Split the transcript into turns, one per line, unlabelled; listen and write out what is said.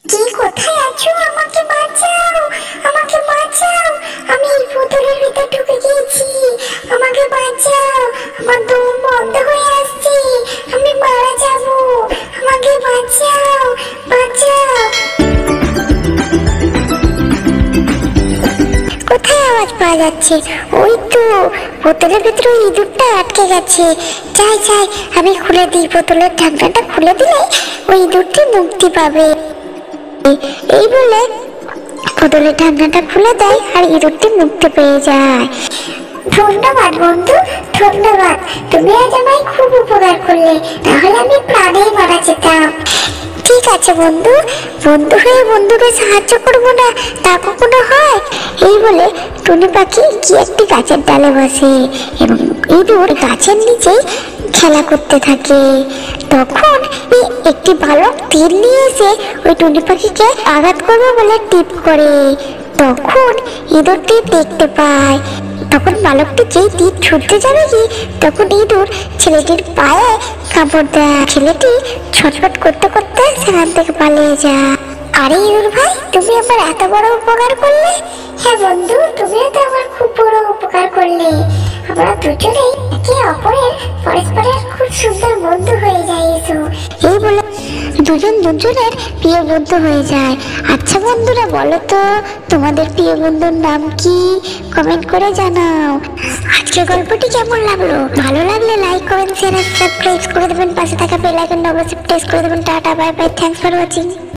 কে কোথায় আছো? আমাকে বাঁচাও, আমাকে বাঁচাও, আমি এই বোতলের ভিতর ঢুকে গিয়েছি, আমাকে বাঁচাও, আমার দম বন্ধ হয়ে আসছে, আমি মারা যাব, আমাকে বাঁচাও, বাঁচাও। কোথায় আওয়াজ পাওয়া যাচ্ছে? ওই তো বোতলের ভিতরে ইঁদুরটা আটকে গেছে। যাই যাই, আমি খুলে দিই, বোতলের ঢাকনাটা খুলে দিলে ওই ইঁদুরটি মুক্তি পাবে। এই বলে বোতলের ঢাকনাটা খুলে দেয় আর ইঁদুরটি মুক্তি পেয়ে যায়। ধন্যবাদ বন্ধু, ধন্যবাদ, তুমি আজ আমায় খুব উপকার করলে, তাহলে আমি প্রাণেই মারা যেতাম। ঠিক আছে বন্ধু, বন্ধু হয়ে বন্ধুকে সাহায্য করবো না তা কখনো হয়? এই বলে টুনি পাখি কি একটি গাছের ডালে বসে এবং ইঁদুর গাছের নিচেই খেলা করতে থাকে। তখন একটি বালক তীর নিয়ে এসে ওই টুনি পাখিকে আঘাত করবে বলে টিপ করে। তখন ইঁদুরটি দেখতে পায়। তখন বালকটি যেই তীর ছুটতে যাবে কি তখন ইঁদুর ছেলেটির পায়ে কামড় দেয়। ছেলেটি ছটফট করতে করতে সেখান থেকে পালিয়ে যায়। আরে ইঁদুর ভাই, তুমি আমার এত বড় উপকার করলে। হ্যাঁ বন্ধু, তুমিও তো আমার খুব বড় উপকার করলে। আমরা দুজনেই একে অপরের পরস্পরের খুব সুন্দর বন্ধু হয়ে যাই। এসো। এই বলে দুজন দুজনের প্রিয় বন্ধু হয়ে যায়। আচ্ছা বন্ধুরা, বলো তো তোমাদের প্রিয় বন্ধুর নাম কি? কমেন্ট করে জানাও। আজকের গল্পটি কেমন লাগলো? ভালো লাগলে লাইক, কমেন্ট, শেয়ার আর সাবস্ক্রাইব করে দেবেন। পাশে থাকা বেল আইকনটা অবশ্যই প্রেস করে দেবেন। Tata, bye bye, thanks for watching.